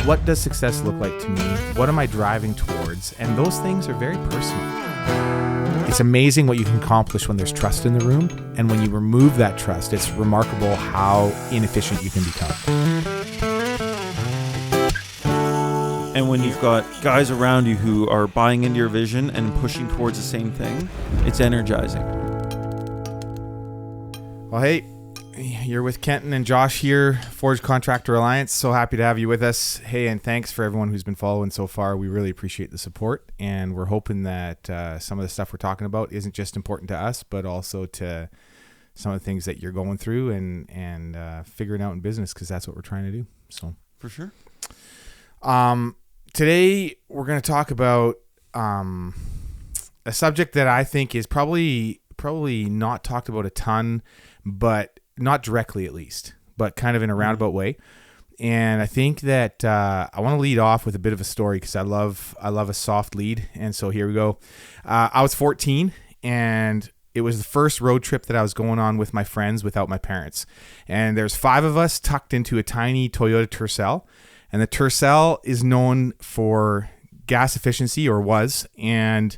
What does success look like to me? What am I driving towards? And those things are very personal. It's amazing what you can accomplish when there's trust in the room. And when you remove that trust, it's remarkable how inefficient you can become. And when you've got guys around you who are buying into your vision and pushing towards the same thing, it's energizing. Well, hey, you're with Kenton and Josh here, Forge Contractor Alliance. So happy to have you with us. Hey, and thanks for everyone who's been following so far. We really appreciate the support, and we're hoping that some of the stuff we're talking about isn't just important to us, but also to some of the things that you're going through and figuring out in business, because that's what we're trying to do. So for sure. Today we're going to talk about a subject that I think is probably not talked about a ton, but not directly at least, but kind of in a roundabout way. And I think that I want to lead off with a bit of a story, because I love a soft lead. And so here we go. I was 14, and it was the first road trip that I was going on with my friends without my parents. And there's 5 of us tucked into a tiny Toyota Tercel. And the Tercel is known for gas efficiency, or was, and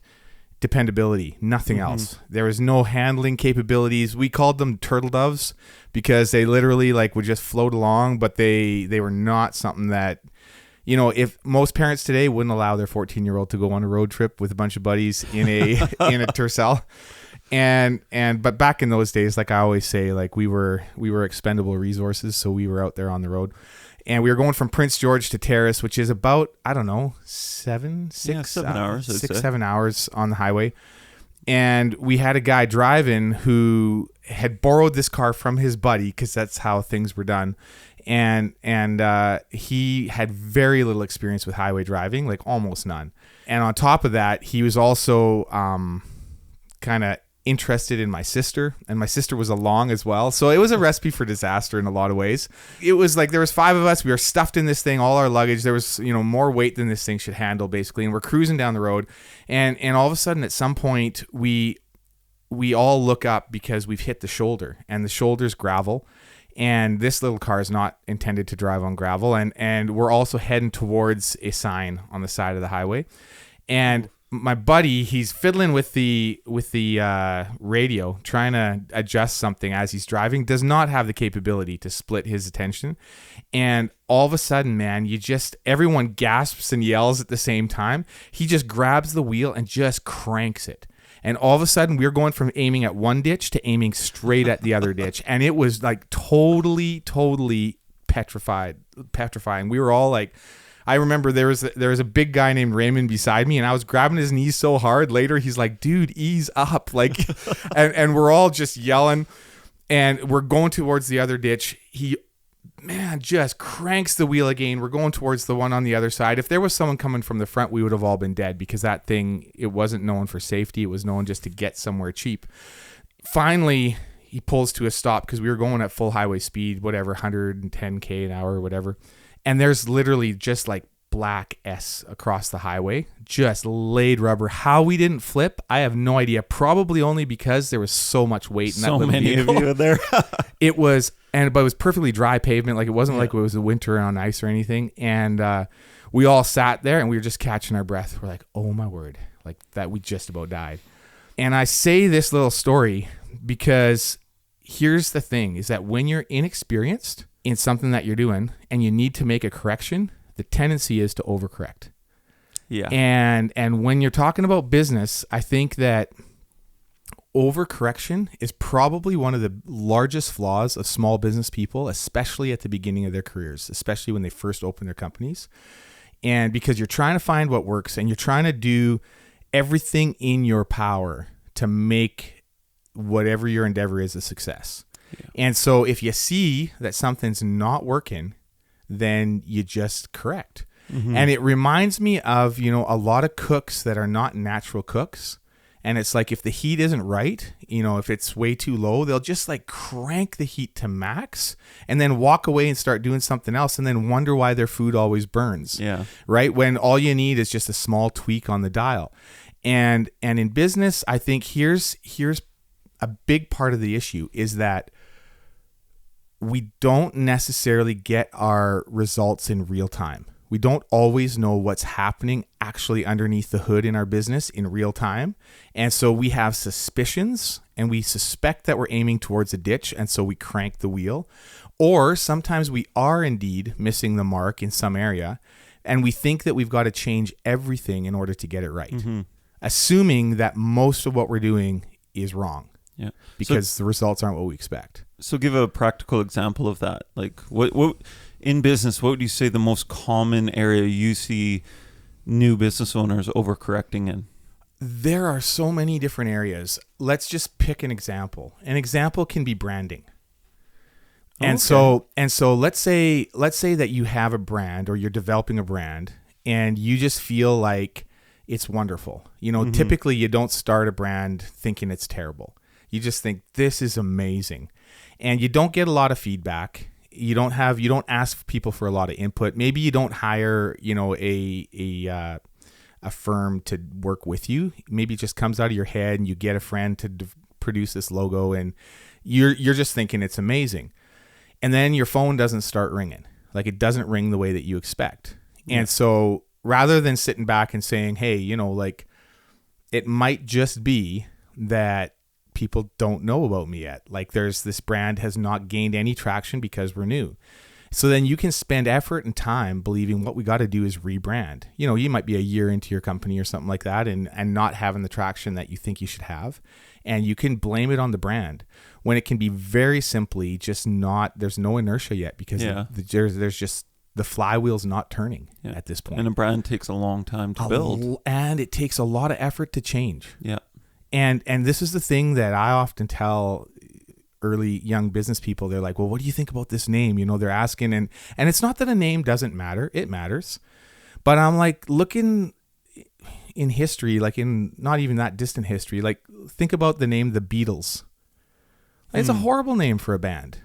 dependability, nothing else. There was no handling capabilities. We called them turtle doves because they literally would just float along, but they were not something that, if most parents today wouldn't allow their 14-year-old to go on a road trip with a bunch of buddies in a in a Tercel. But back in those days, like I always say, we were expendable resources, so we were out there on the road. And we were going from Prince George to Terrace, which is about, 7 hours on the highway. And we had a guy driving who had borrowed this car from his buddy, because that's how things were done. And he had very little experience with highway driving, almost none. And on top of that, he was also kind of interested in my sister, and my sister was along as well. So it was a recipe for disaster in a lot of ways. It was there was 5 of us. We were stuffed in this thing, all our luggage. There was, more weight than this thing should handle, basically. And we're cruising down the road. And all of a sudden, at some point, we all look up because we've hit the shoulder, and the shoulder's gravel. And this little car is not intended to drive on gravel. And we're also heading towards a sign on the side of the highway. And my buddy, he's fiddling with the radio, trying to adjust something as he's driving, does not have the capability to split his attention. And all of a sudden, man, everyone gasps and yells at the same time. He just grabs the wheel and just cranks it. And all of a sudden, we're going from aiming at one ditch to aiming straight at the other ditch. And it was totally petrifying. We were all I remember there was a big guy named Raymond beside me, and I was grabbing his knees so hard. Later, he's like, dude, ease up. And we're all just yelling, and we're going towards the other ditch. He, just cranks the wheel again. We're going towards the one on the other side. If there was someone coming from the front, we would have all been dead, because that thing, it wasn't known for safety. It was known just to get somewhere cheap. Finally, he pulls to a stop, because we were going at full highway speed, whatever, 110K an hour or whatever. And there's literally just black S across the highway, just laid rubber. How we didn't flip, I have no idea. Probably only because there was so much weight in that little vehicle. So many of you there. But it was perfectly dry pavement. It wasn't like it was a winter on ice or anything. And we all sat there, and we were just catching our breath. We're like, oh my word, that we just about died. And I say this little story because here's the thing, is that when you're inexperienced in something that you're doing and you need to make a correction, the tendency is to overcorrect. Yeah. And when you're talking about business, I think that overcorrection is probably one of the largest flaws of small business people, especially at the beginning of their careers, especially when they first open their companies. And because you're trying to find what works, and you're trying to do everything in your power to make whatever your endeavor is a success. Yeah. And so if you see that something's not working, then you just correct. Mm-hmm. And it reminds me of, a lot of cooks that are not natural cooks. And it's if the heat isn't right, if it's way too low, they'll just crank the heat to max and then walk away and start doing something else, and then wonder why their food always burns. Yeah. Right? When all you need is just a small tweak on the dial. And in business, I think here's a big part of the issue is that we don't necessarily get our results in real time. We don't always know what's happening actually underneath the hood in our business in real time. And so we have suspicions and we suspect that we're aiming towards a ditch. And so we crank the wheel. Or sometimes we are indeed missing the mark in some area. And we think that we've got to change everything in order to get it right. Assuming that most of what we're doing is wrong. Yeah. Because the results aren't what we expect. So give a practical example of that. Like what in business, what would you say the most common area you see new business owners overcorrecting in? There are so many different areas. Let's just pick an example. An example can be branding. And so let's say that you have a brand or you're developing a brand and you just feel like it's wonderful. You know, typically you don't start a brand thinking it's terrible. You just think this is amazing. And you don't get a lot of feedback. You don't ask people for a lot of input. Maybe you don't hire, you know, a firm to work with you. Maybe it just comes out of your head and you get a friend to produce this logo and you're just thinking it's amazing. And then your phone doesn't start ringing. Like it doesn't ring the way that you expect. Yeah. And so rather than sitting back and saying, hey, you know, like it might just be that people don't know about me yet. Like this brand has not gained any traction because we're new. So then you can spend effort and time believing what we got to do is rebrand. You know, you might be a year into your company or something like that and not having the traction that you think you should have. And you can blame it on the brand when it can be very simply just there's no inertia yet because there's just the flywheel's not turning at this point. And a brand takes a long time to build. And it takes a lot of effort to change. Yeah. And this is the thing that I often tell early young business people. They're like, well, what do you think about this name? You know, they're asking. And it's not that a name doesn't matter. It matters. But I'm like, looking in history, like in not even that distant history, like think about the name The Beatles. It's a horrible name for a band.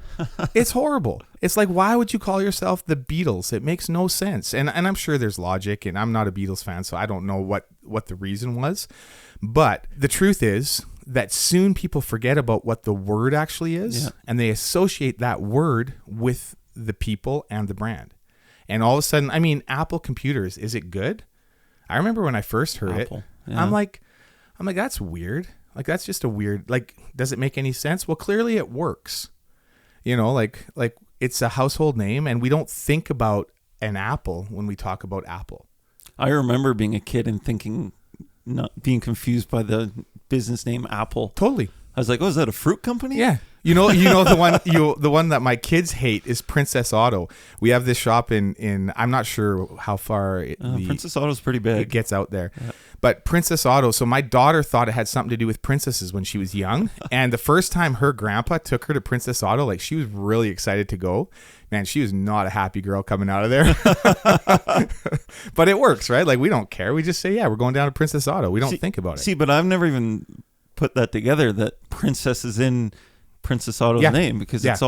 It's horrible. It's like, why would you call yourself The Beatles? It makes no sense. And I'm sure there's logic, and I'm not a Beatles fan, so I don't know what the reason was. But the truth is that soon people forget about what the word actually is, and they associate that word with the people and the brand. And all of a sudden, I mean, Apple computers, is it good? I remember when I first heard Apple, it, I'm like, that's weird. Like, that's just a weird, like, does it make any sense? Well, clearly it works. You know, like it's a household name, and we don't think about an apple when we talk about Apple. I remember being a kid and not being confused by the business name Apple. Totally. I was like, oh, is that a fruit company? Yeah. You know the one that my kids hate is Princess Auto. We have this shop in I'm not sure how far Princess Auto's pretty big. It gets out there. Yeah. But Princess Auto, so my daughter thought it had something to do with princesses when she was young. And the first time her grandpa took her to Princess Auto, like she was really excited to go. Man, she was not a happy girl coming out of there. But it works, right? Like we don't care. We just say, yeah, we're going down to Princess Auto. We don't think about it. See, but I've never even put that together, that princess is in Princess Auto's name, because it's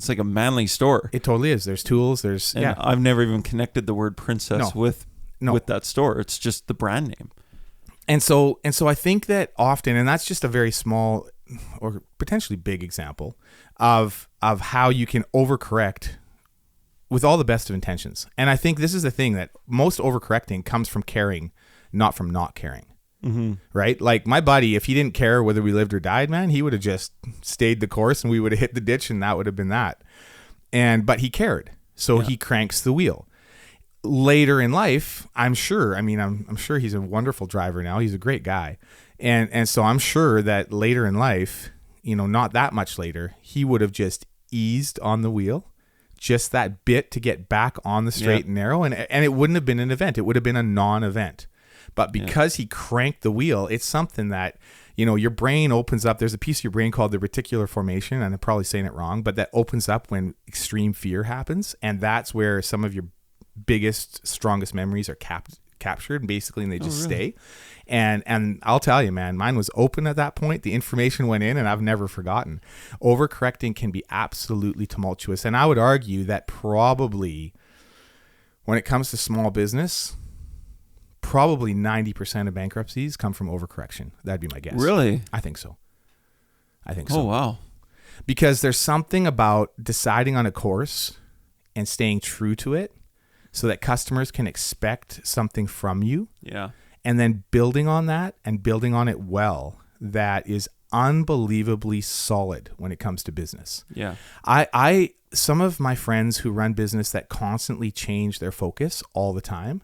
like a manly store. It totally is. There's tools. I've never even connected the word princess with that store. It's just the brand name. And so I think that often, and that's just a very small or potentially big example of how you can overcorrect with all the best of intentions. And I think this is the thing, that most overcorrecting comes from caring, not from not caring. Mm-hmm. Right? Like my buddy, if he didn't care whether we lived or died, man, he would have just stayed the course and we would have hit the ditch and that would have been that. But he cared. So he cranks the wheel. Later in life, I'm sure he's a wonderful driver now. He's a great guy. And so I'm sure that later in life, you know, not that much later, he would have just eased on the wheel, just that bit to get back on the straight and narrow. And it wouldn't have been an event. It would have been a non-event. But because he cranked the wheel, it's something that, you know, your brain opens up. There's a piece of your brain called the reticular formation, and I'm probably saying it wrong, but that opens up when extreme fear happens. And that's where some of your biggest, strongest memories are captured, basically, and they just stay. And I'll tell you, man, mine was open at that point. The information went in, and I've never forgotten. Overcorrecting can be absolutely tumultuous. And I would argue that probably when it comes to small business, probably 90% of bankruptcies come from overcorrection. That'd be my guess. Really? I think so. Oh, wow. Because there's something about deciding on a course and staying true to it so that customers can expect something from you, Yeah. and then building on that and building on it well, that is unbelievably solid when it comes to business. Yeah. I some of my friends who run business that constantly change their focus all the time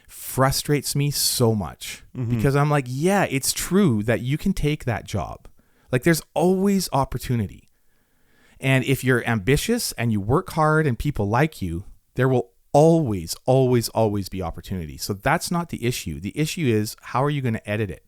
frustrates me so much, because I'm like, yeah, it's true that you can take that job. Like, there's always opportunity. And if you're ambitious and you work hard and people like you, there will always, always, always be opportunity. So that's not the issue. The issue is, how are you going to edit it?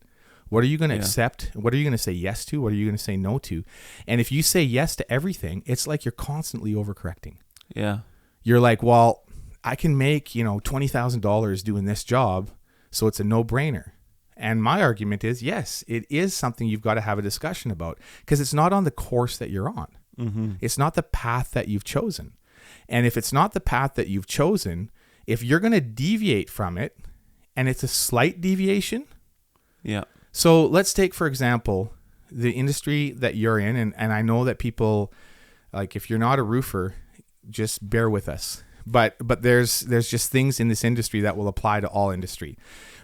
What are you going to accept? What are you going to say yes to? What are you going to say no to? And if you say yes to everything, it's like you're constantly overcorrecting. Yeah. You're like, well, I can make, $20,000 doing this job, so it's a no-brainer. And my argument is, yes, it is something you've got to have a discussion about, because it's not on the course that you're on. It's not the path that you've chosen. And if it's not the path that you've chosen, if you're going to deviate from it, and it's a slight deviation. Yeah. So let's take, for example, the industry that you're in. And I know that people, like, if you're not a roofer, just bear with us. But there's just things in this industry that will apply to all industry.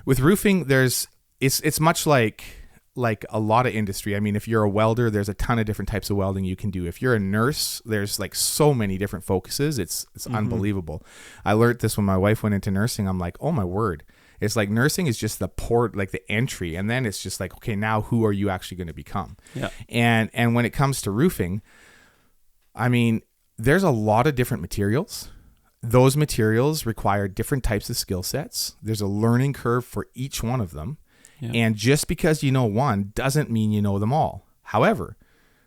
With roofing, it's much like a lot of industry. I mean, if you're a welder, there's a ton of different types of welding you can do. If you're a nurse, there's like so many different focuses. It's unbelievable. I learned this when my wife went into nursing. I'm like, oh my word. It's like nursing is just the port, like the entry. And then it's just like, okay, now who are you actually going to become? Yeah. And when it comes to roofing, I mean, there's a lot of different materials. Those materials require different types of skill sets. There's a learning curve for each one of them. Yeah. And just because you know one doesn't mean you know them all. However,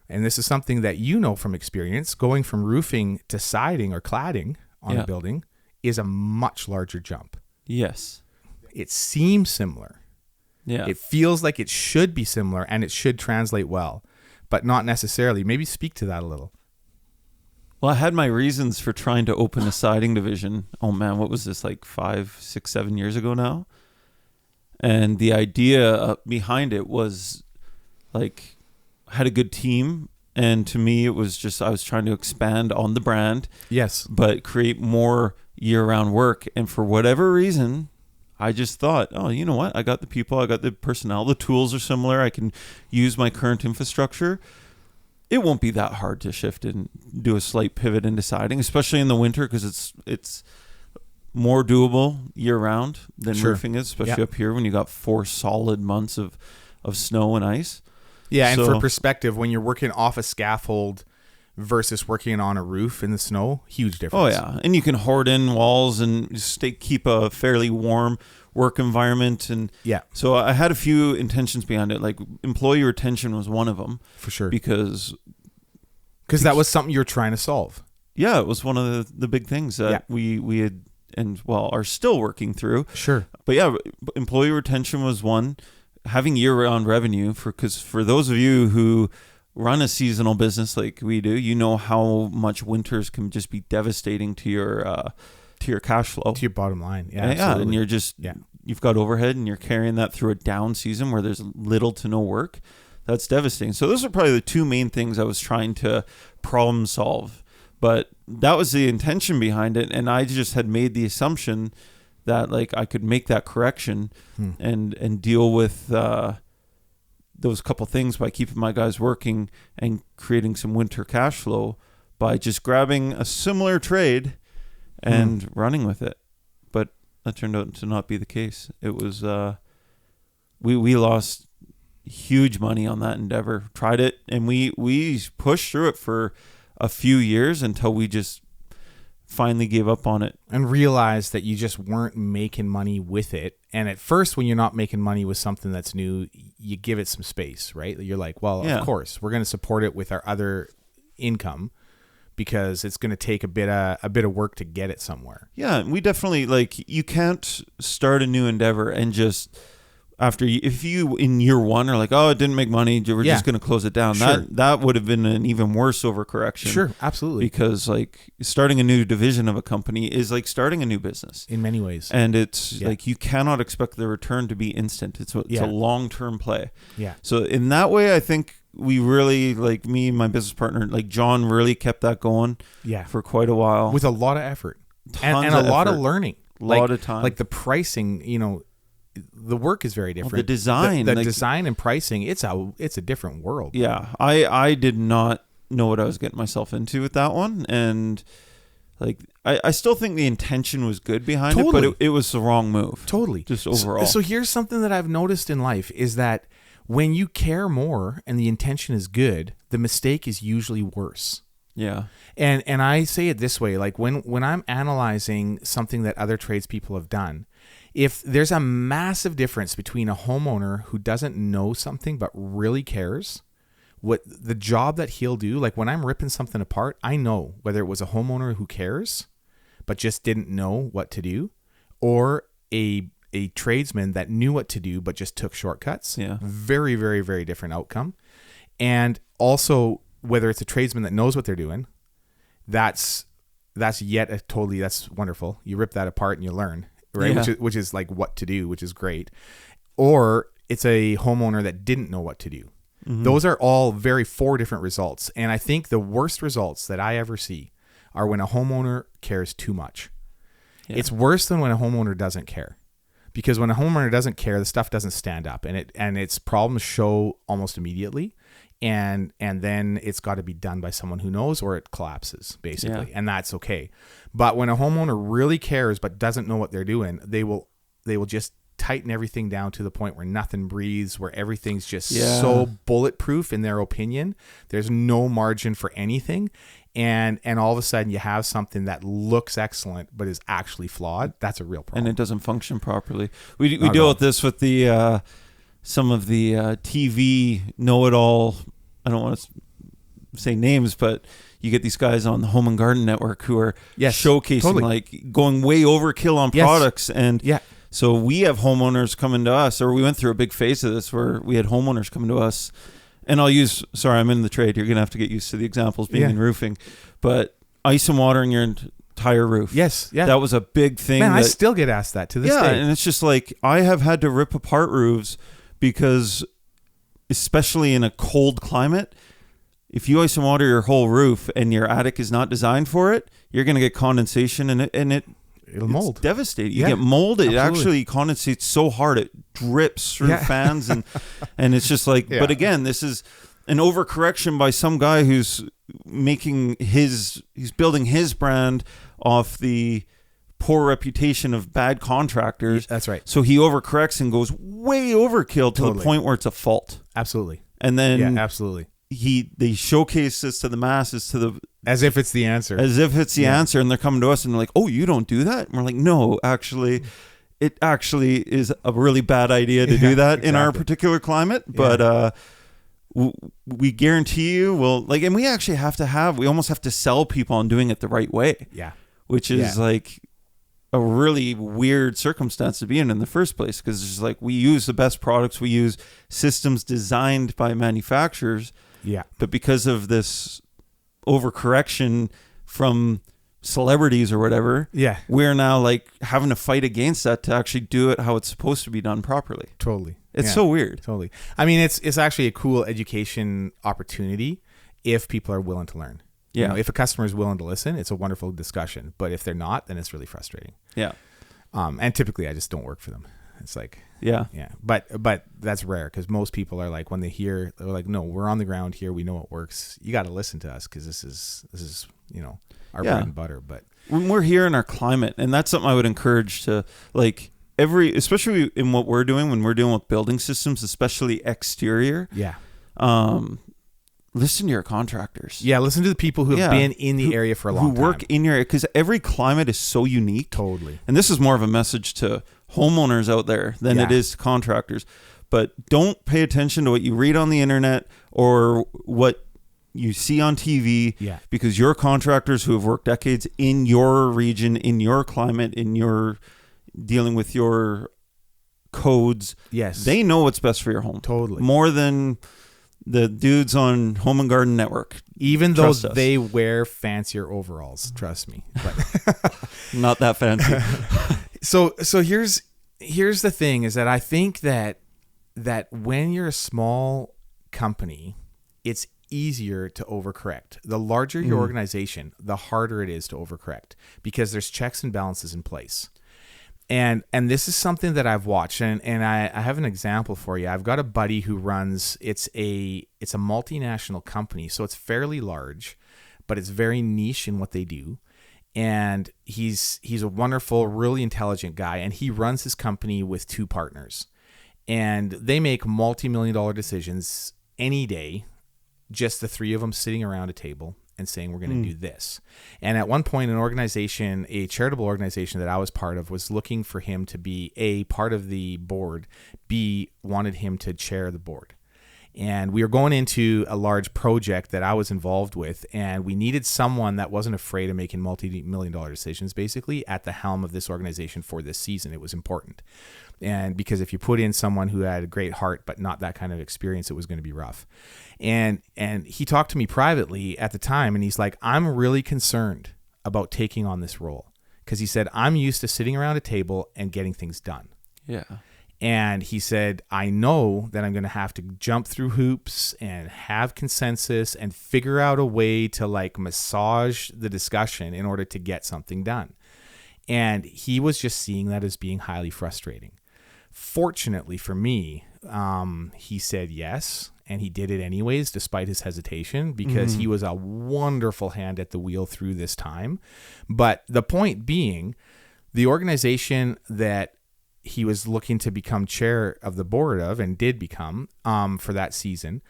and this is something that you know from experience, going from roofing to siding or cladding on a building is a much larger jump. Yes. It seems similar. Yeah. It feels like it should be similar and it should translate well, but not necessarily. Maybe speak to that a little. Well, I had my reasons for trying to open a siding division. Oh man, what was this, like 5, 6, 7 years ago now? And the idea behind it was, like, I had a good team. And to me, it was just, I was trying to expand on the brand. Yes. But create more year-round work. And for whatever reason, I just thought, oh, you know what? I got the people, I got the personnel, the tools are similar. I can use my current infrastructure. It won't be that hard to shift and do a slight pivot into siding, especially in the winter, because it's more doable year-round than roofing is, especially up here when you got 4 solid months of snow and ice. Yeah, and for perspective, when you're working off a scaffold versus working on a roof in the snow, huge difference. Oh yeah, and you can hoard in walls and keep a fairly warm work environment. And so I had a few intentions behind it. Like, employee retention was one of them, for sure, because that was something you were trying to solve. Yeah, it was one of the big things that we had are still working through. Sure, but yeah, employee retention was one. Having year-round revenue, because for those of you who run a seasonal business like we do, you know how much winters can just be devastating to your cash flow, to your bottom line. And you're just you've got overhead, and you're carrying that through a down season where there's little to no work. That's devastating. So those are probably the two main things I was trying to problem solve. But that was the intention behind it, and I just had made the assumption that, like, I could make that correction and deal with those couple things by keeping my guys working and creating some winter cash flow by just grabbing a similar trade and running with it. But that turned out to not be the case. It was we lost huge money on that endeavor. Tried it, and we pushed through it for a few years until we just finally gave up on it and realized that you just weren't making money with it. And at first, when you're not making money with something that's new, you give it some space, right? You're like, well, of course, we're going to support it with our other income, because it's going to take a bit of work to get it somewhere. Yeah, we definitely, like, you can't start a new endeavor and just if you in year one are like, oh, it didn't make money, we're just going to close it down. Sure. That would have been an even worse overcorrection. Sure, absolutely. Because, like, starting a new division of a company is like starting a new business in many ways, and it's like you cannot expect the return to be instant. It's a long-term play. Yeah. So in that way, I think we really, like, me and my business partner, like John, really kept that going. Yeah. For quite a while with a lot of effort. and a lot of learning. A lot of time. Like the pricing, the work is very different. Well, the design. The design and pricing, it's a different world. Yeah. I did not know what I was getting myself into with that one. And like, I still think the intention was good behind it, but it was the wrong move. Totally. Just overall. So here's something that I've noticed in life is that when you care more and the intention is good, the mistake is usually worse. Yeah. And I say it this way, like when I'm analyzing something that other tradespeople have done, if there's a massive difference between a homeowner who doesn't know something but really cares, what the job that he'll do, like when I'm ripping something apart, I know whether it was a homeowner who cares but just didn't know what to do, or a tradesman that knew what to do but just took shortcuts. Yeah. Very, very, very different outcome. And also, whether it's a tradesman that knows what they're doing, that's wonderful. You rip that apart and you learn, right? Yeah. Which is like what to do, which is great. Or it's a homeowner that didn't know what to do. Mm-hmm. Those are all four different results. And I think the worst results that I ever see are when a homeowner cares too much. Yeah. It's worse than when a homeowner doesn't care. Because when a homeowner doesn't care, the stuff doesn't stand up, and its problems show almost immediately. And then it's got to be done by someone who knows, or it collapses, basically. Yeah. And that's okay. But when a homeowner really cares but doesn't know what they're doing, they will just tighten everything down to the point where nothing breathes, where everything's just so bulletproof in their opinion. There's no margin for anything. And all of a sudden you have something that looks excellent but is actually flawed. That's a real problem. And it doesn't function properly. We deal with this with the some of the TV know-it-all. I don't want to say names, but you get these guys on the Home and Garden Network who are showcasing like going way overkill on products. And so we have homeowners coming to us, or we went through a big phase of this where we had homeowners coming to us. And I'm in the trade. You're going to have to get used to the examples being in roofing. But ice and watering your entire roof. Yes. Yeah. That was a big thing. Man, I still get asked that to this day. Yeah, and it's just like, I have had to rip apart roofs because, especially in a cold climate, if you ice and water your whole roof and your attic is not designed for it, you're going to get condensation it'll mold. It's devastating. You get mold. It actually condensates so hard it drips through fans, and it's just like. But again, this is an overcorrection by some guy who's he's building his brand off the poor reputation of bad contractors. That's right. So he overcorrects and goes way overkill to the point where it's a fault. Absolutely. And then absolutely. They showcase this to the masses, as if it's the answer. As if it's the answer, and they're coming to us and they're like, "Oh, you don't do that?" And we're like, "No, actually, it actually is a really bad idea to do that in our particular climate." But we guarantee you, and we actually we almost have to sell people on doing it the right way. Yeah, which is like a really weird circumstance to be in the first place, because it's just like, we use the best products, we use systems designed by manufacturers. Yeah, but because of this overcorrection from celebrities or whatever, we're now like having to fight against that to actually do it how it's supposed to be done properly. Totally. It's so weird. Totally. I mean, it's actually a cool education opportunity if people are willing to learn. Yeah. If a customer is willing to listen, it's a wonderful discussion. But if they're not, then it's really frustrating. Yeah. And typically I just don't work for them. It's like, yeah. But that's rare, because most people are like, when they hear, they're like, no, we're on the ground here. We know it works. You got to listen to us, because this is our bread and butter. But when we're here in our climate, and that's something I would encourage to, like, especially in what we're doing, when we're dealing with building systems, especially exterior. Yeah. Listen to your contractors. Yeah, listen to the people who have been in the area for a long time. Who work in your area, because every climate is so unique. Totally. And this is more of a message to homeowners out there than it is to contractors. But don't pay attention to what you read on the internet or what you see on TV, because your contractors who have worked decades in your region, in your climate, in your dealing with your codes, they know what's best for your home. Totally. More than the dudes on Home and Garden Network. Even though they wear fancier overalls, trust me. But not that fancy. So here's the thing, is that I think that when you're a small company, it's easier to overcorrect. The larger your organization, the harder it is to overcorrect because there's checks and balances in place. And this is something that I've watched, and I have an example for you. I've got a buddy who runs, it's a multinational company, so it's fairly large, but it's very niche in what they do. And he's a wonderful, really intelligent guy, and he runs his company with 2 partners. And they make multi-million-dollar decisions any day, just the 3 of them sitting around a table and saying, we're going to do this. And at one point, an organization, a charitable organization that I was part of, was looking for him to be A, part of the board, B, wanted him to chair the board. And we were going into a large project that I was involved with, and we needed someone that wasn't afraid of making multi-million-dollar decisions, basically, at the helm of this organization for this season. It was important. And because if you put in someone who had a great heart but not that kind of experience, it was going to be rough. And he talked to me privately at the time, and he's like, I'm really concerned about taking on this role. Because he said, I'm used to sitting around a table and getting things done. Yeah. And he said, I know that I'm going to have to jump through hoops and have consensus and figure out a way to like massage the discussion in order to get something done. And he was just seeing that as being highly frustrating. Fortunately for me, he said yes, and he did it anyways, despite his hesitation, because he was a wonderful hand at the wheel through this time. But the point being, the organization that he was looking to become chair of the board of, and did become for that season,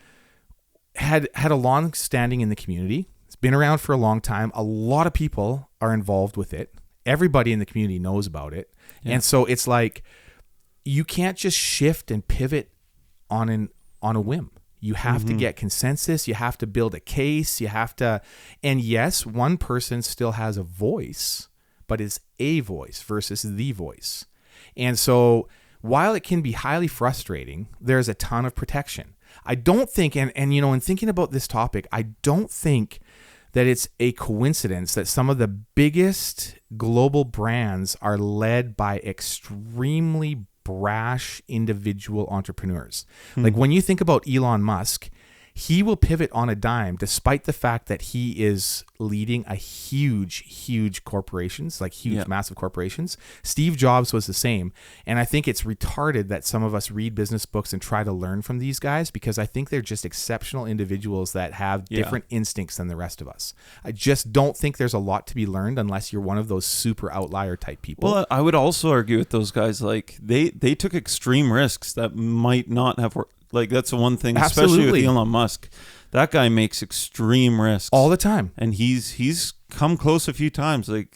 had a long standing in the community. It's been around for a long time. A lot of people are involved with it. Everybody in the community knows about it. Yeah. And so it's like, you can't just shift and pivot on a whim. You have to get consensus. You have to build a case. You have to, and yes, one person still has a voice, but it's a voice versus the voice. And so while it can be highly frustrating, there's a ton of protection. I don't think, and you know, in thinking about this topic, I don't think that it's a coincidence that some of the biggest global brands are led by extremely brash individual entrepreneurs. Like when you think about Elon Musk, he will pivot on a dime despite the fact that he is leading a huge corporations, like huge, massive corporations. Steve Jobs was the same. And I think it's retarded that some of us read business books and try to learn from these guys, because I think they're just exceptional individuals that have different instincts than the rest of us. I just don't think there's a lot to be learned unless you're one of those super outlier type people. Well, I would also argue with those guys, like they took extreme risks that might not have worked. Like that's the one thing, especially with Elon Musk. That guy makes extreme risks all the time, and he's come close a few times. Like,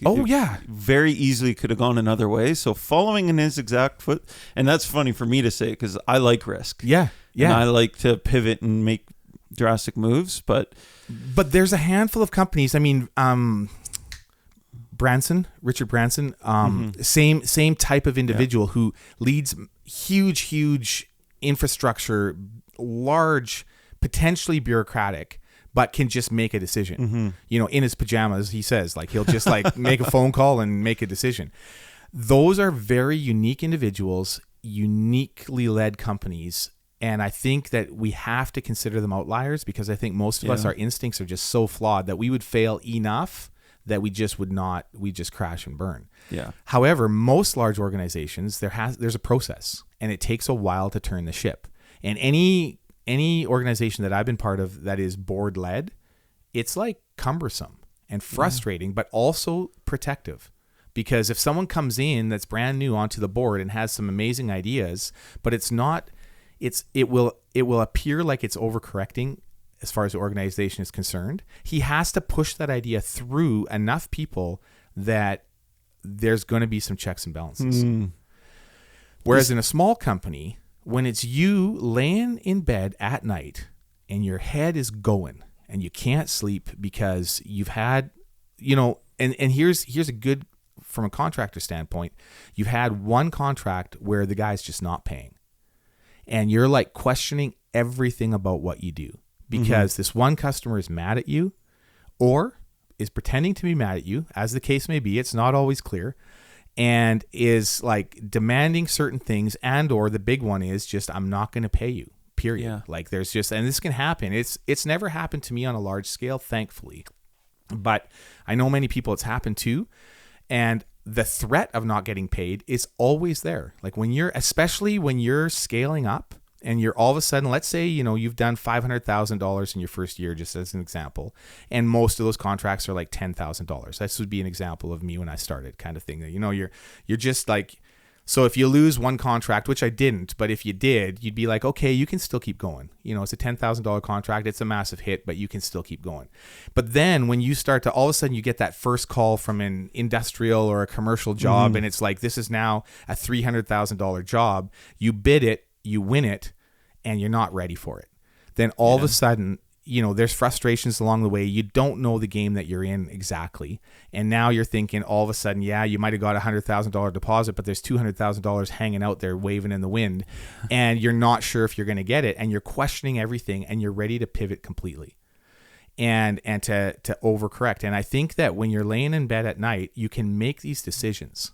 very easily could have gone another way. So following in his exact foot, and that's funny for me to say because I like risk. Yeah. And I like to pivot and make drastic moves, but there's a handful of companies. I mean, Richard Branson, same type of individual who leads huge infrastructure, large, potentially bureaucratic, but can just make a decision. You know, in his pajamas, he says, like he'll just like make a phone call and make a decision. Those are very unique individuals, uniquely led companies. And I think that we have to consider them outliers, because I think most of us, our instincts are just so flawed that we would fail enough that we just crash and burn. Yeah. However, most large organizations, there's a process, and it takes a while to turn the ship. And any organization that I've been part of that is board led, it's like cumbersome and frustrating, but also protective. Because if someone comes in that's brand new onto the board and has some amazing ideas, but it will appear like it's overcorrecting as far as the organization is concerned, he has to push that idea through enough people that there's going to be some checks and balances. Whereas in a small company, when it's you laying in bed at night and your head is going and you can't sleep because you've had, you know, and here's a good, from a contractor standpoint, you've had one contract where the guy's just not paying, and you're like questioning everything about what you do, because this one customer is mad at you or is pretending to be mad at you, as the case may be. It's not always clear, and is like demanding certain things, and or the big one is just, I'm not going to pay you. period. Yeah. Like there's just, and this can happen. It's never happened to me on a large scale, thankfully, but I know many people it's happened to, and the threat of not getting paid is always there. Like especially when you're scaling up and you're all of a sudden, let's say, you've done $500,000 in your first year, just as an example, and most of those contracts are like $10,000. This would be an example of me when I started, kind of thing that, you're just like, so if you lose one contract, which I didn't, but if you did, you'd be like, okay, you can still keep going. It's a $10,000 contract. It's a massive hit, but you can still keep going. But then when you start to, all of a sudden you get that first call from an industrial or a commercial job, and it's like, this is now a $300,000 job. You bid it, you win it, and you're not ready for it. Then all of a sudden, there's frustrations along the way. You don't know the game that you're in exactly. And now you're thinking all of a sudden, you might have got a $100,000 deposit, but there's $200,000 hanging out there waving in the wind, and you're not sure if you're going to get it, and you're questioning everything, and you're ready to pivot completely and to overcorrect. And I think that when you're laying in bed at night, you can make these decisions.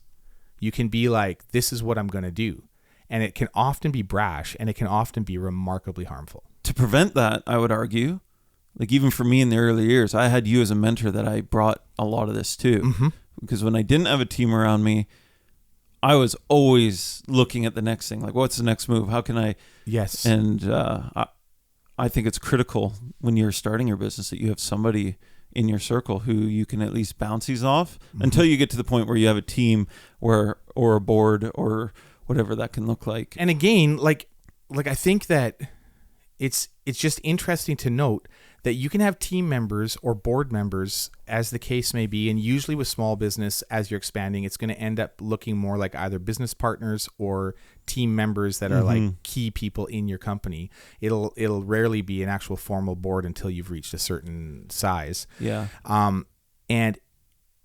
You can be like, this is what I'm going to do. And it can often be brash, and it can often be remarkably harmful. To prevent that, I would argue, like even for me in the early years, I had you as a mentor that I brought a lot of this to. Mm-hmm. Because when I didn't have a team around me, I was always looking at the next thing. Like, what's the next move? How can I? Yes. And I think it's critical when you're starting your business that you have somebody in your circle who you can at least bounce these off until you get to the point where you have a team or a board or whatever that can look like. And again, like I think that it's just interesting to note that you can have team members or board members, as the case may be, and usually with small business, as you're expanding, it's going to end up looking more like either business partners or team members that are like key people in your company. It'll rarely be an actual formal board until you've reached a certain size. Yeah. And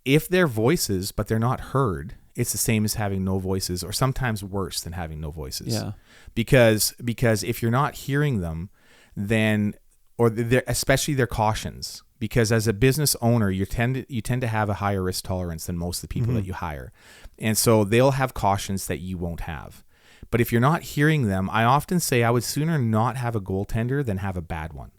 if they're voices but they're not heard, it's the same as having no voices, or sometimes worse than having no voices. Yeah. Because if you're not hearing them, then, or especially their cautions, because as a business owner, you tend to have a higher risk tolerance than most of the people that you hire. And so they'll have cautions that you won't have. But if you're not hearing them, I often say I would sooner not have a goaltender than have a bad one.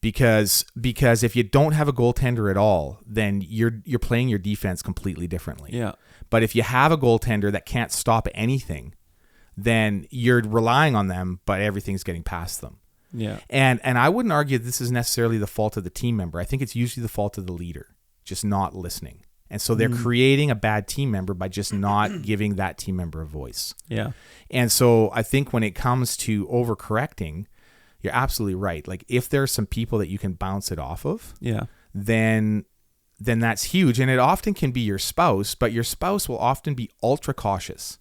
Because if you don't have a goaltender at all, then you're playing your defense completely differently. Yeah. But if you have a goaltender that can't stop anything, then you're relying on them, but everything's getting past them. Yeah. And I wouldn't argue this is necessarily the fault of the team member. I think it's usually the fault of the leader, just not listening. And so they're creating a bad team member by just not giving that team member a voice. Yeah. And so I think when it comes to overcorrecting, you're absolutely right. Like if there are some people that you can bounce it off of, then that's huge. And it often can be your spouse, but your spouse will often be ultra cautious.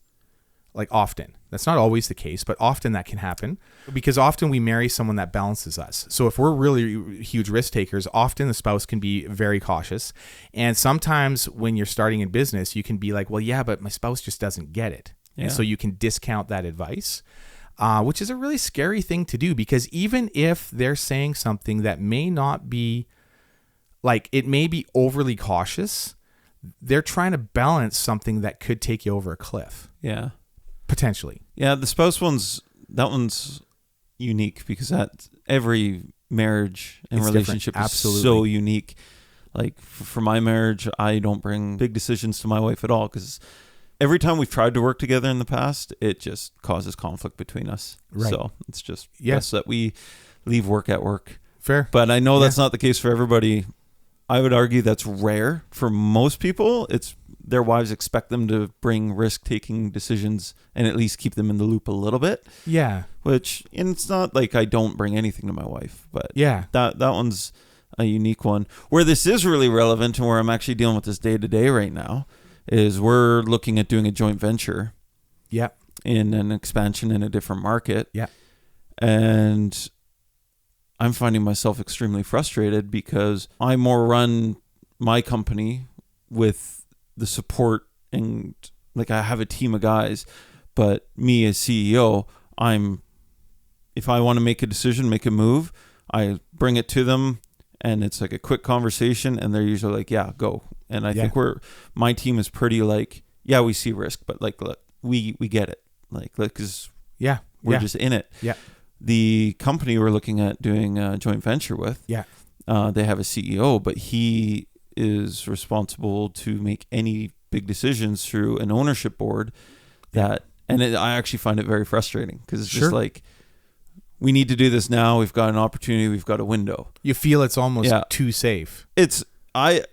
Like often. That's not always the case, but often that can happen because often we marry someone that balances us. So if we're really huge risk takers, often the spouse can be very cautious. And sometimes when you're starting in business, you can be like, well, yeah, but my spouse just doesn't get it. Yeah. And so you can discount that advice, which is a really scary thing to do, because even if they're saying something that may not be, like it may be overly cautious, they're trying to balance something that could take you over a cliff. Yeah. Potentially. Yeah, the spouse one's unique because that every marriage and relationship is so unique. Like for my marriage, I don't bring big decisions to my wife at all because every time we've tried to work together in the past, it just causes conflict between us. Right. So it's just best that we leave work at work. Fair. But I know that's not the case for everybody. I would argue that's rare. For most people, it's their wives expect them to bring risk-taking decisions and at least keep them in the loop a little bit. Yeah. Which, and it's not like I don't bring anything to my wife, but that one's a unique one. Where this is really relevant and where I'm actually dealing with this day-to-day right now is we're looking at doing a joint venture. Yeah. In an expansion in a different market. Yeah. And I'm finding myself extremely frustrated because I more run my company with the support and like I have a team of guys, but me as CEO, if I want to make a decision, make a move, I bring it to them and it's like a quick conversation and they're usually like, yeah, go. And I think my team is pretty like, yeah, we see risk, but like, look, we get it. Like, cause we're just in it. Yeah. the company we're looking at doing a joint venture with, Yeah. they have a CEO, but he is responsible to make any big decisions through an ownership board I actually find it very frustrating because it's just like, we need to do this now. We've got an opportunity. We've got a window. You feel it's almost too safe. I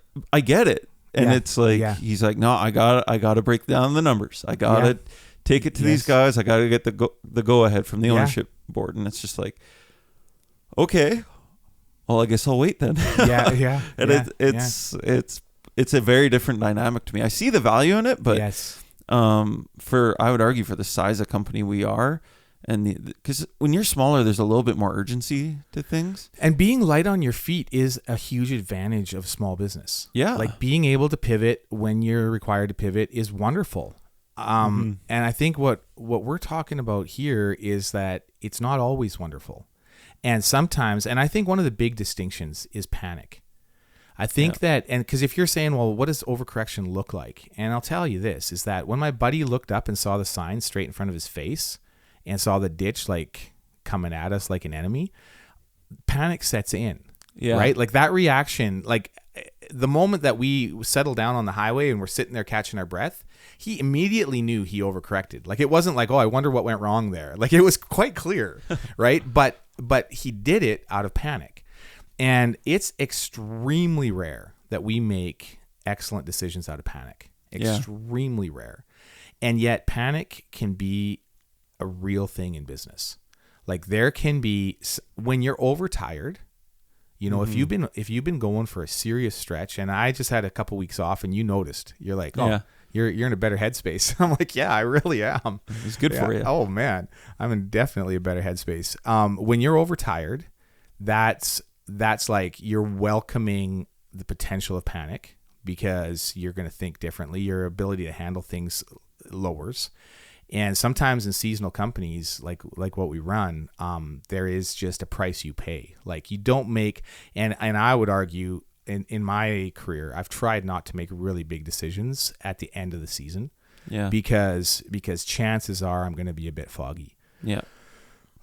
get it. And it's like, he's like, no, I got to break down the numbers. I got to take it to these guys. I got to get the go ahead from the ownership board. And it's just like, okay, well, I guess I'll wait then. And it's a very different dynamic to me. I see the value in it, but I would argue for the size of company we are, and because when you're smaller, there's a little bit more urgency to things. And being light on your feet is a huge advantage of small business. Yeah. Like being able to pivot when you're required to pivot is wonderful. And I think what we're talking about here is that it's not always wonderful. And sometimes, and I think one of the big distinctions is panic. I think that, and because if you're saying, well, what does overcorrection look like? And I'll tell you this, is that when my buddy looked up and saw the sign straight in front of his face and saw the ditch like coming at us like an enemy, panic sets in, right? Like that reaction, like the moment that we settled down on the highway and we're sitting there catching our breath, he immediately knew he overcorrected. Like it wasn't like, oh, I wonder what went wrong there. Like it was quite clear, right? But he did it out of panic. And it's extremely rare that we make excellent decisions out of panic. Extremely rare. And yet panic can be a real thing in business. Like there can be, when you're overtired, you know, if you've been going for a serious stretch, and I just had a couple weeks off and you noticed, you're like, oh, you're in a better headspace. I'm like, yeah, I really am. It's good for you. Oh man, I'm in definitely a better headspace. When you're overtired, that's like you're welcoming the potential of panic because you're going to think differently. Your ability to handle things lowers. And sometimes in seasonal companies like what we run, there is just a price you pay. Like you don't make, and I would argue in my career, I've tried not to make really big decisions at the end of the season. Yeah. Because chances are I'm going to be a bit foggy. Yeah.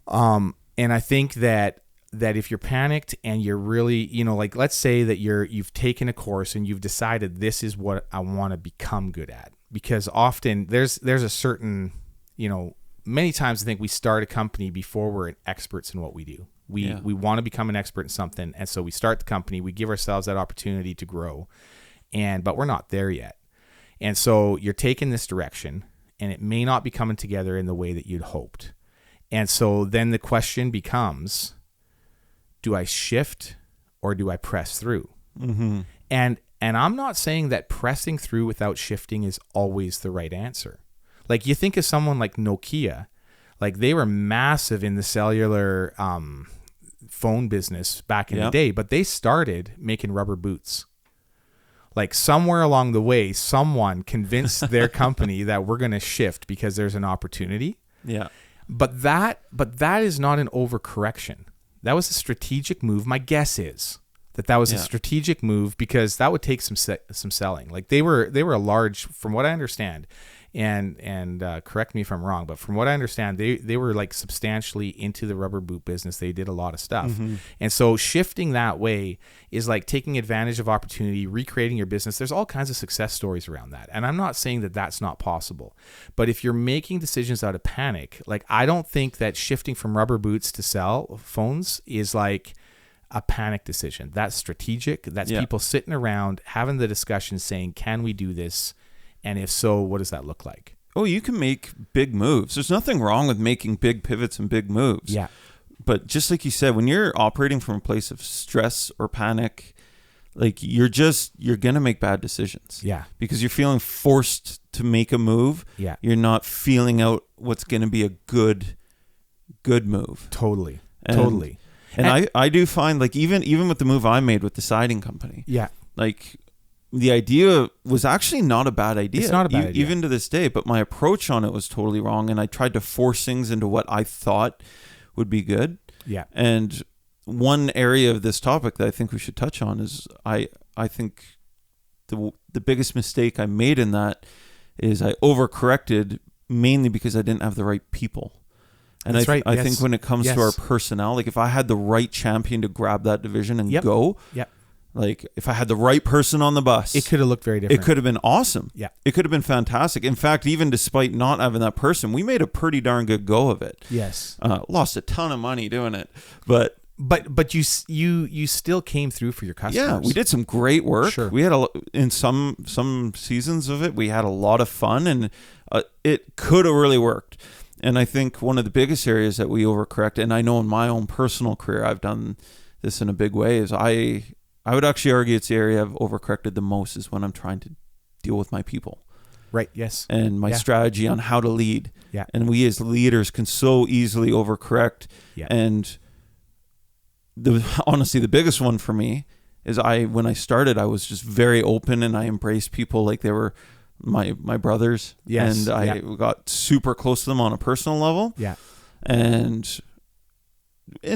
And I think that if you're panicked and you're really, you know, like let's say that you've taken a course and you've decided this is what I want to become good at. Because often there's a certain, you know, many times I think we start a company before we're experts in what we do. We want to become an expert in something, and so we start the company. We give ourselves that opportunity to grow, but we're not there yet. And so you're taking this direction, and it may not be coming together in the way that you'd hoped. And so then the question becomes, do I shift or do I press through? Mm-hmm. And I'm not saying that pressing through without shifting is always the right answer. Like you think of someone like Nokia, like they were massive in the cellular phone business back in the day, but they started making rubber boots. Like somewhere along the way, someone convinced their company that we're going to shift because there's an opportunity. Yeah. But that is not an overcorrection. That was a strategic move. My guess is that was a strategic move because that would take some selling. Like they were a large, from what I understand, and correct me if I'm wrong, but from what I understand, they were like substantially into the rubber boot business. They did a lot of stuff. Mm-hmm. And so shifting that way is like taking advantage of opportunity, recreating your business. There's all kinds of success stories around that. And I'm not saying that that's not possible, but if you're making decisions out of panic, like I don't think that shifting from rubber boots to cell phones is like a panic decision. That's strategic. That's people sitting around having the discussion saying, can we do this? And if so, what does that look like? Oh, you can make big moves. There's nothing wrong with making big pivots and big moves. Yeah. But just like you said, when you're operating from a place of stress or panic, like you're going to make bad decisions. Yeah. Because you're feeling forced to make a move. Yeah. You're not feeling out what's going to be a good move. Totally. And I do find like even with the move I made with the siding company. Yeah. Like the idea was actually not a bad idea. It's not a bad idea. Even to this day, but my approach on it was totally wrong, and I tried to force things into what I thought would be good. Yeah. And one area of this topic that I think we should touch on is I think the biggest mistake I made in that is I overcorrected mainly because I didn't have the right people. And That's right. I Yes. think when it comes Yes. to our personnel, like if I had the right champion to grab that division and Yep. go, Yep. like if I had the right person on the bus, It could have looked very different. it could have been awesome. Yeah. It could have been fantastic. In fact, even despite not having that person, we made a pretty darn good go of it. Yes. Lost a ton of money doing it, but you still came through for your customers. yeah, we did some great work. Sure. We had in some seasons of it, we had a lot of fun, and it could have really worked. And I think one of the biggest areas that we overcorrect, and I know in my own personal career, I've done this in a big way, is I would actually argue it's the area I've overcorrected the most is when I'm trying to deal with my people. Right. Yes. And my strategy on how to lead. Yeah. And we as leaders can so easily overcorrect. Yeah. And honestly, the biggest one for me is when I started, I was just very open and I embraced people like they were my brothers. Yes. And I got super close to them on a personal level. Yeah. And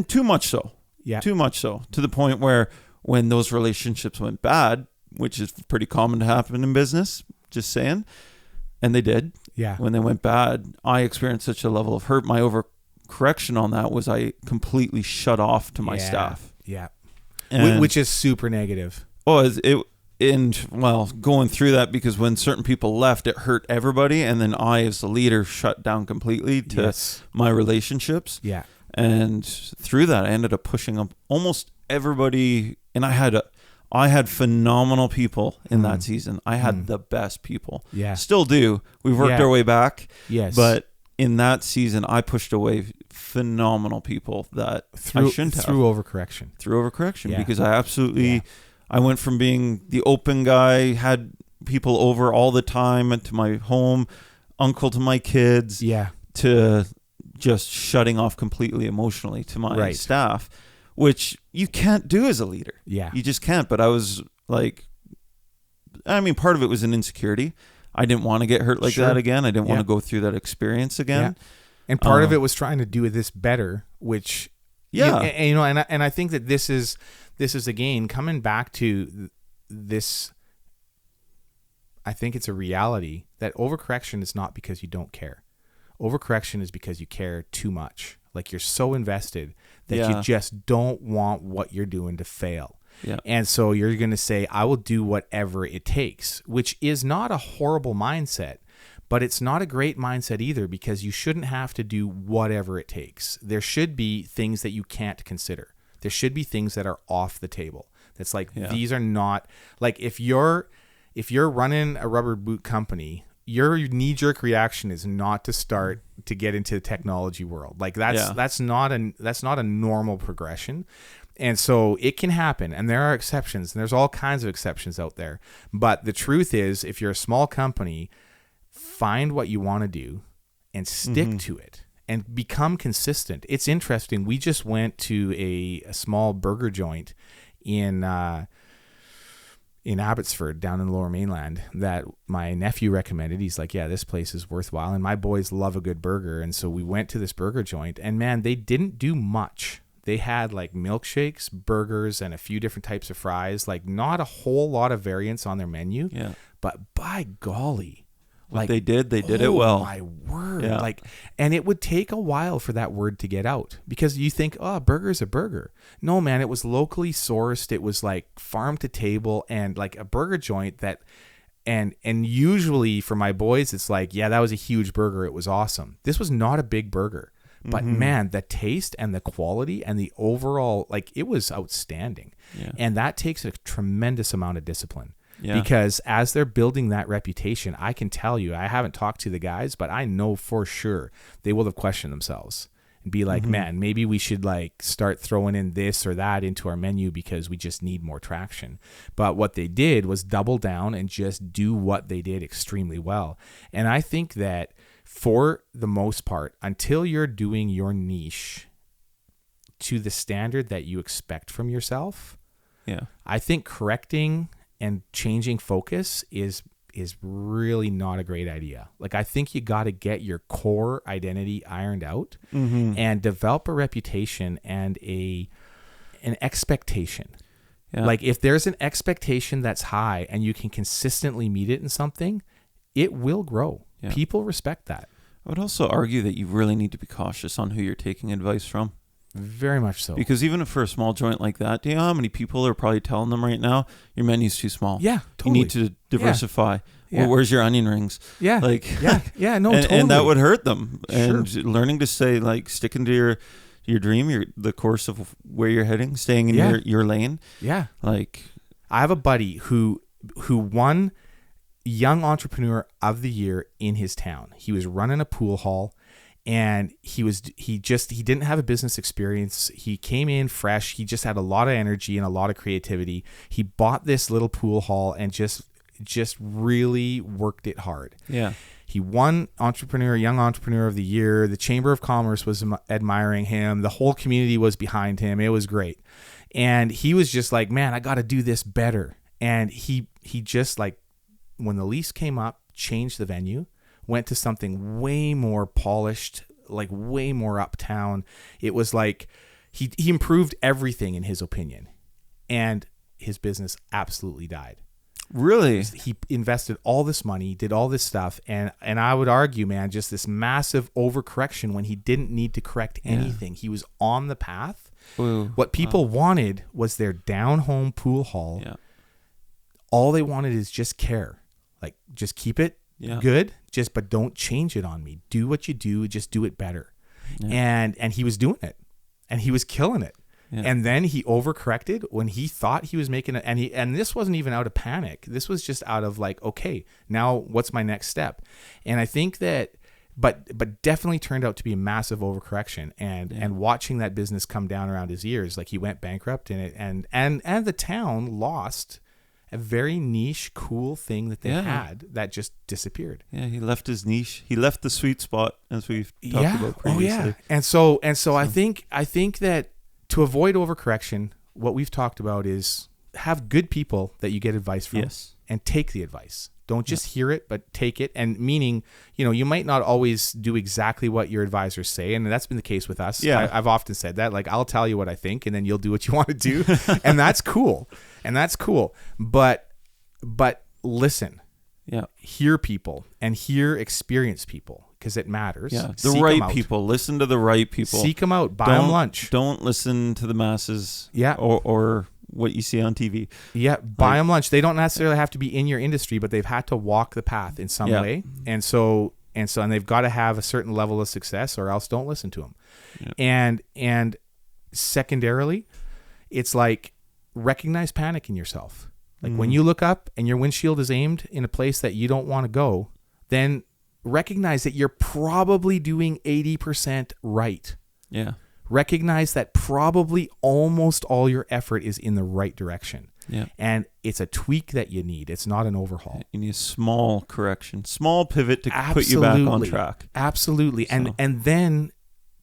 too much so. Yeah. Too much so. To the point where when those relationships went bad, which is pretty common to happen in business, just saying, and they did. Yeah. When they went bad, I experienced such a level of hurt. My overcorrection on that was I completely shut off to my staff. Yeah. And, Which is super negative. going through that, because when certain people left, it hurt everybody. And then I, as the leader, shut down completely to my relationships. Yeah. And through that, I ended up pushing up almost everybody. And I had phenomenal people in that season. I had the best people. Yeah. Still do. We've worked our way back. Yes. But in that season, I pushed away phenomenal people that I shouldn't have. Through overcorrection. Yeah. Because I absolutely, I went from being the open guy, had people over all the time to my home, uncle to my kids, to just shutting off completely emotionally to my staff, which you can't do as a leader. Yeah. You just can't. But I was like, part of it was an insecurity. I didn't want to get hurt like that again. I didn't want to go through that experience again. Yeah. And part of it was trying to do this better, which, and I think that this is again, coming back to this. I think it's a reality that overcorrection is not because you don't care. Overcorrection is because you care too much. Like you're so invested that you just don't want what you're doing to fail. Yeah. And so you're going to say, I will do whatever it takes, which is not a horrible mindset, but it's not a great mindset either, because you shouldn't have to do whatever it takes. There should be things that you can't consider. There should be things that are off the table. That's like, these are not, like if you're running a rubber boot company, your knee-jerk reaction is not to start to get into the technology world. Like that's not a normal progression. And so it can happen, and there are exceptions, and there's all kinds of exceptions out there. But the truth is, if you're a small company, find what you want to do and stick to it and become consistent. It's interesting. We just went to a small burger joint in Abbotsford, down in the Lower Mainland, that my nephew recommended. He's like, yeah, this place is worthwhile. And my boys love a good burger. And so we went to this burger joint, and man, they didn't do much. They had like milkshakes, burgers, and a few different types of fries. Like not a whole lot of variants on their menu. Yeah. But by golly, what they did it well. Oh my word. Yeah. Like, and it would take a while for that word to get out, because you think, oh, a burger's a burger. No, man, it was locally sourced. It was like farm to table, and like a burger joint that, and usually for my boys, it's like, yeah, that was a huge burger. It was awesome. This was not a big burger. But man, the taste and the quality and the overall, like, it was outstanding. Yeah. And that takes a tremendous amount of discipline. Yeah. Because as they're building that reputation, I can tell you, I haven't talked to the guys, but I know for sure they will have questioned themselves and be like, man, maybe we should like start throwing in this or that into our menu because we just need more traction. But what they did was double down and just do what they did extremely well. And I think that for the most part, until you're doing your niche to the standard that you expect from yourself, I think correcting and changing focus is really not a great idea. Like, I think you got to get your core identity ironed out and develop a reputation and an expectation. Yeah. Like, if there's an expectation that's high and you can consistently meet it in something, it will grow. Yeah. People respect that. I would also argue that you really need to be cautious on who you're taking advice from. Very much so. Because even for a small joint like that, do you know how many people are probably telling them right now, your menu's too small? Yeah, totally. You need to diversify. Yeah. Well, where's your onion rings? Yeah. Like, yeah, no, and, totally. and that would hurt them. Sure. And learning to say, like, sticking to your dream, the course of where you're heading, staying in your lane. Yeah. Like, I have a buddy who won Young Entrepreneur of the Year in his town. He was running a pool hall. And he didn't have a business experience. He came in fresh. He just had a lot of energy and a lot of creativity. He bought this little pool hall and just really worked it hard. Yeah. He won Young Entrepreneur of the Year. The Chamber of Commerce was admiring him. The whole community was behind him. It was great. And he was just like, man, I got to do this better. And he just, like, when the lease came up, changed the venue, went to something way more polished, like way more uptown. It was like he improved everything in his opinion, and his business absolutely died. Really? He invested all this money, did all this stuff, and I would argue, man, just this massive overcorrection when he didn't need to correct anything. He was on the path. Ooh, what people wanted was their down-home pool hall. Yeah. All they wanted is just care. Like, just keep it good, but don't change it on me. Do what you do, just do it better. Yeah. And he was doing it, and he was killing it. Yeah. And then he overcorrected when he thought he was making it. And this wasn't even out of panic. This was just out of like, okay, now what's my next step? And I think that, but definitely turned out to be a massive overcorrection. And watching that business come down around his ears, like he went bankrupt in it, and the town lost a very niche, cool thing that they had that just disappeared. Yeah, he left his niche. He left the sweet spot, as we've talked about previously. Oh, yeah. And so I think that to avoid overcorrection, what we've talked about is have good people that you get advice from, and take the advice. Don't just hear it, but take it. And meaning, you might not always do exactly what your advisors say. And that's been the case with us. Yeah. I've often said that, like, I'll tell you what I think and then you'll do what you want to do. And that's cool. But listen, hear people and hear experienced people, because it matters. Yeah. The right people. Listen to the right people. Seek them out. Buy them lunch. Don't listen to the masses. Yeah. Or what you see on TV. Yeah, buy them lunch. They don't necessarily have to be in your industry, but they've had to walk the path in some way. And they've got to have a certain level of success, or else don't listen to them. Yeah. And secondarily, it's like, recognize panic in yourself. Like when you look up and your windshield is aimed in a place that you don't want to go, then recognize that you're probably doing 80% right. Yeah. Recognize that probably almost all your effort is in the right direction. Yeah. And it's a tweak that you need. It's not an overhaul. You need a small correction, small pivot to put you back on track. Absolutely. So. And then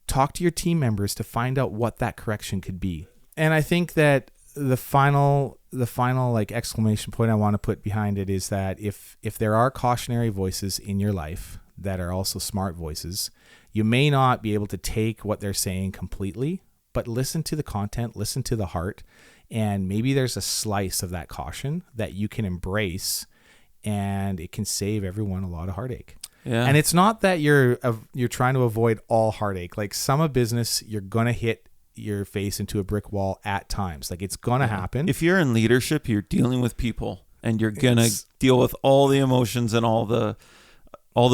talk to your team members to find out what that correction could be. And I think that the final like exclamation point I want to put behind it is that if there are cautionary voices in your life that are also smart voices, you may not be able to take what they're saying completely, but listen to the content, listen to the heart, and maybe there's a slice of that caution that you can embrace, and it can save everyone a lot of heartache. Yeah. And it's not that you're trying to avoid all heartache. Like, some of business, you're going to hit your face into a brick wall at times. Like, it's going to happen. If you're in leadership, you're dealing with people, and you're going to deal with all the emotions and all the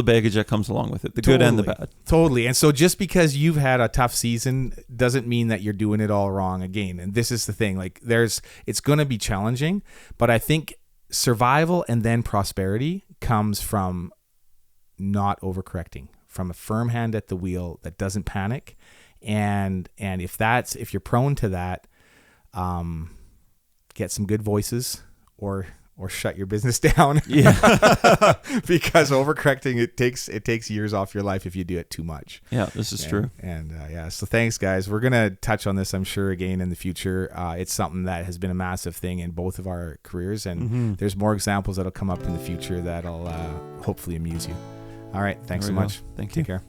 baggage that comes along with it, the good and the bad. Totally. And so just because you've had a tough season doesn't mean that you're doing it all wrong again. And this is the thing, like, it's going to be challenging, but I think survival and then prosperity comes from not overcorrecting, from a firm hand at the wheel that doesn't panic. And if you're prone to that, get some good voices or shut your business down. Yeah. Because overcorrecting, it takes years off your life if you do it too much. Yeah, this is true. And so thanks, guys. We're going to touch on this, I'm sure, again in the future. It's something that has been a massive thing in both of our careers, and there's more examples that'll come up in the future that'll hopefully amuse you. All right. Thanks so much. Take care.